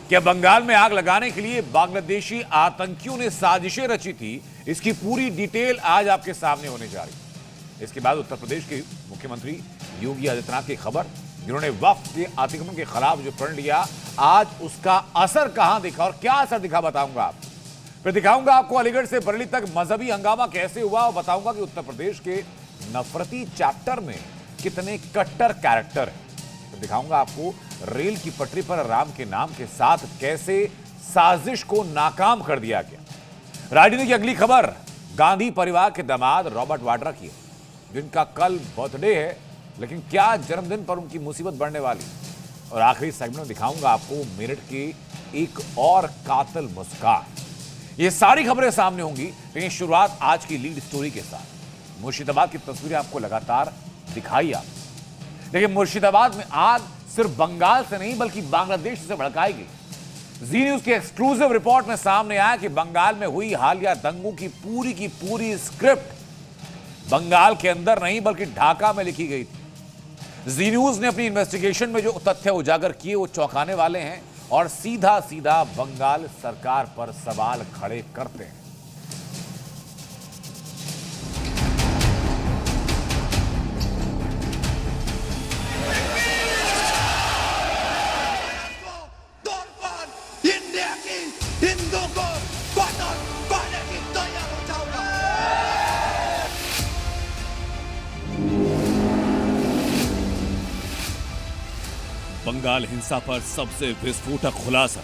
क्या बंगाल में आग लगाने के लिए बांग्लादेशी आतंकियों ने साजिशें रची थी? इसकी पूरी डिटेल आज आपके सामने होने जा रही है। इसके बाद उत्तर प्रदेश के मुख्यमंत्री योगी आदित्यनाथ की खबर, जिन्होंने वक्फ के अतिक्रमण के खिलाफ जो प्रण लिया, आज उसका असर कहां दिखा और क्या असर दिखा बताऊंगा आपको। फिर दिखाऊंगा आपको अलीगढ़ से बरेली तक मजहबी हंगामा कैसे हुआ और बताऊंगा कि उत्तर प्रदेश के नफरती चैप्टर में कितने कट्टर कैरेक्टर हैं। फिर दिखाऊंगा आपको रेल की पटरी पर राम के नाम के साथ कैसे साजिश को नाकाम कर दिया गया। राजनीति की अगली खबर गांधी परिवार के दामाद रॉबर्ट वाड्रा की है, जिनका कल बर्थडे है, लेकिन क्या जन्मदिन पर उनकी मुसीबत बढ़ने वाली। और आखिरी सेगमेंट में दिखाऊंगा आपको मेरठ की एक और कातिल मुस्कान। ये सारी खबरें सामने होंगी, लेकिन शुरुआत आज की लीड स्टोरी के साथ। मुर्शिदाबाद की तस्वीरें आपको लगातार दिखाई आप, लेकिन मुर्शिदाबाद में आग सिर्फ बंगाल से नहीं बल्कि बांग्लादेश से भड़काई गई। जी न्यूज की एक्सक्लूसिव रिपोर्ट में सामने आया कि बंगाल में हुई हालिया दंगों की पूरी स्क्रिप्ट बंगाल के अंदर नहीं बल्कि ढाका में लिखी गई थी। जी न्यूज ने अपनी इन्वेस्टिगेशन में जो तथ्य उजागर किए वो चौंकाने वाले हैं और सीधा सीधा बंगाल सरकार पर सवाल खड़े करते हैं। बंगाल हिंसा पर सबसे विस्फोटक खुलासा।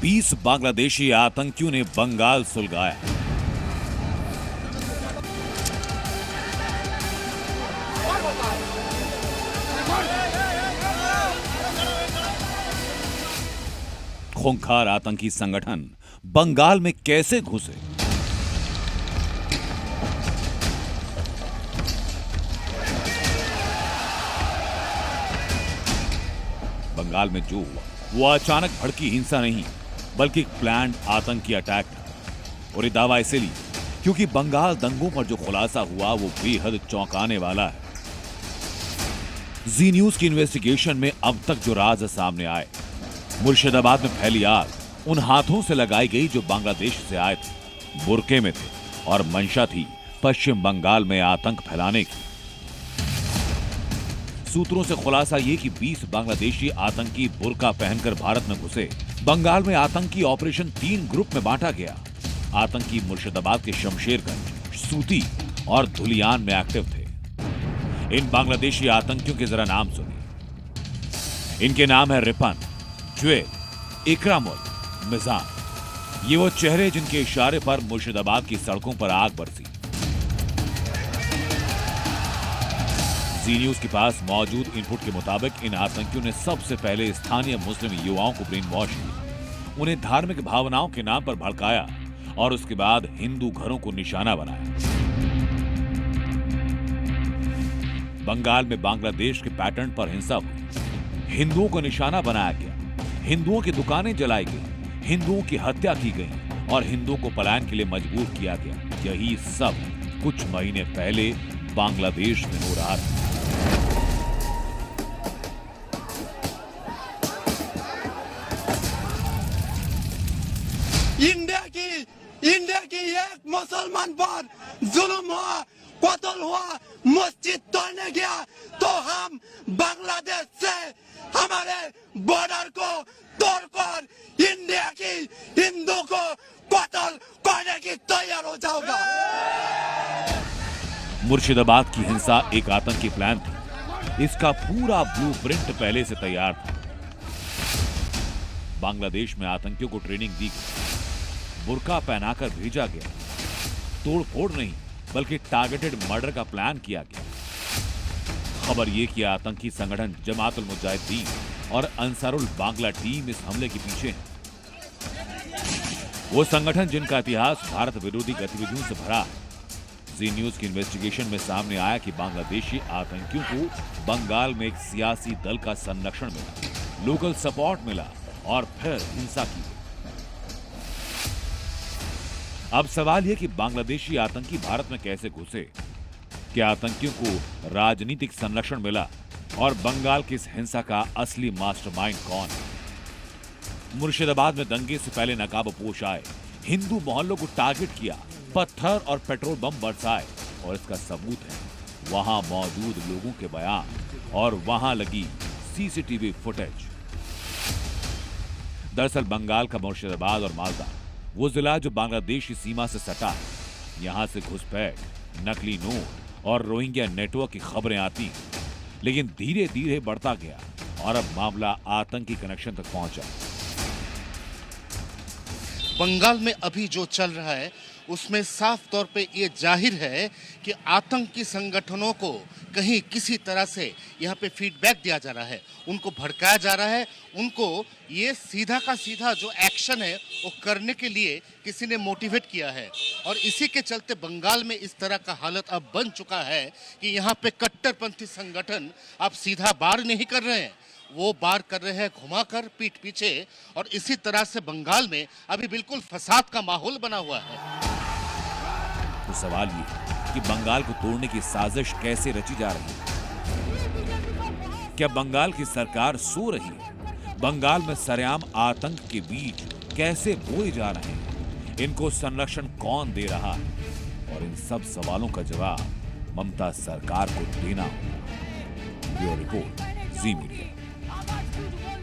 बीस बांग्लादेशी आतंकियों ने बंगाल सुलगाया। खूंखार आतंकी संगठन बंगाल में कैसे घुसे? बंगाल में जो हुआ वो अचानक भड़की हिंसा नहीं बल्कि एक प्लान्ड आतंकी अटैक था। और ये दावा इसलिए क्योंकि बंगाल दंगों पर जो खुलासा हुआ वो बेहद चौंकाने वाला है। जी न्यूज की इन्वेस्टिगेशन में अब तक जो राज सामने आए, मुर्शिदाबाद में फैली आग उन हाथों से लगाई गई जो बांग्लादेश से आए थे, बुरके में थे और मंशा थी पश्चिम बंगाल में आतंक फैलाने की। सूत्रों से खुलासा ये कि 20 बांग्लादेशी आतंकी बुर्का पहनकर भारत में घुसे। बंगाल में आतंकी ऑपरेशन 3 ग्रुप में बांटा गया। आतंकी मुर्शिदाबाद के शमशेरगंज, सूती और धुलियान में एक्टिव थे। इन बांग्लादेशी आतंकियों के जरा नाम सुनिए। इनके नाम है रिपन, ज्वेल, इकरामुल, मिजान। ये वो चेहरे जिनके इशारे पर मुर्शिदाबाद की सड़कों पर आग बरसी। जी न्यूज के पास मौजूद इनपुट के मुताबिक इन आतंकियों ने सबसे पहले स्थानीय मुस्लिम युवाओं को ब्रेन वॉश किया, उन्हें धार्मिक भावनाओं के नाम पर भड़काया और उसके बाद हिंदू घरों को निशाना बनाया। बंगाल में बांग्लादेश के पैटर्न पर हिंसा हुई। हिंदुओं को निशाना बनाया गया, हिंदुओं की दुकानें जलाई गई, हिंदुओं की हत्या की गई और हिंदुओं को पलायन के लिए मजबूर किया गया। यही सब कुछ महीने पहले बांग्लादेश में हो रहा था। इंडिया की एक मुसलमान पर जुल्म हुआ, कत्ल हुआ, मस्जिद तोड़ने गया तो हम बांग्लादेश से हमारे बॉर्डर को तोड़कर इंडिया की हिंदू को कत्ल करने की तैयार हो जाऊंगा। मुर्शिदाबाद की हिंसा एक आतंकी प्लान थी। इसका पूरा ब्लूप्रिंट पहले से तैयार था। बांग्लादेश में आतंकियों को ट्रेनिंग दी गई, बुर्का पहनाकर भेजा गया। तोड़फोड़ नहीं बल्कि टारगेटेड मर्डर का प्लान किया गया। खबर यह कि आतंकी संगठन जमातुल मुजाहिदीन और अंसारुल बांग्ला टीम इस हमले के पीछे है। वो संगठन जिनका इतिहास भारत विरोधी गतिविधियों से भरा है। जी न्यूज की इन्वेस्टिगेशन में सामने आया कि बांग्लादेशी आतंकियों को बंगाल में एक सियासी दल का संरक्षण मिला, लोकल सपोर्ट मिला और फिर हिंसा की। अब सवाल यह कि बांग्लादेशी आतंकी भारत में कैसे घुसे। क्या आतंकियों को राजनीतिक संरक्षण मिला और बंगाल की इस हिंसा का असली मास्टरमाइंड कौन है? मुर्शिदाबाद में दंगे से पहले नकाबपोश आए, हिंदू मोहल्लों को टारगेट किया, पत्थर और पेट्रोल बम बरसाए और इसका सबूत है वहां मौजूद लोगों के बयान और वहां लगी सीसीटीवी फुटेज। दरअसल बंगाल का मुर्शिदाबाद और मालदा वो जिला जो बांग्लादेश की सीमा से सटा है। यहां से घुसपैठ, नकली नोट और रोहिंग्या नेटवर्क की खबरें आती, लेकिन धीरे धीरे बढ़ता गया और अब मामला आतंकी कनेक्शन तक पहुंचा। बंगाल में अभी जो चल रहा है उसमें साफ तौर पे ये जाहिर है कि आतंकी संगठनों को कहीं किसी तरह से यहाँ पे फीडबैक दिया जा रहा है, उनको भड़काया जा रहा है, उनको ये सीधा का सीधा जो एक्शन है वो करने के लिए किसी ने मोटिवेट किया है। और इसी के चलते बंगाल में इस तरह का हालत अब बन चुका है कि यहाँ पे कट्टरपंथी संगठन अब सीधा वार नहीं कर रहे हैं, वो वार कर रहे हैं घुमाकर पीठ पीछे। और इसी तरह से बंगाल में अभी बिल्कुल फसाद का माहौल बना हुआ है। तो सवाल ये कि बंगाल को तोड़ने की साजिश कैसे रची जा रही है? क्या बंगाल की सरकार सो रही है? बंगाल में सरेआम आतंक के बीज कैसे बोए जा रहे हैं? इनको संरक्षण कौन दे रहा है? और इन सब सवालों का जवाब ममता सरकार को देना होगा। ब्यूरो रिपोर्ट, जी मीडिया।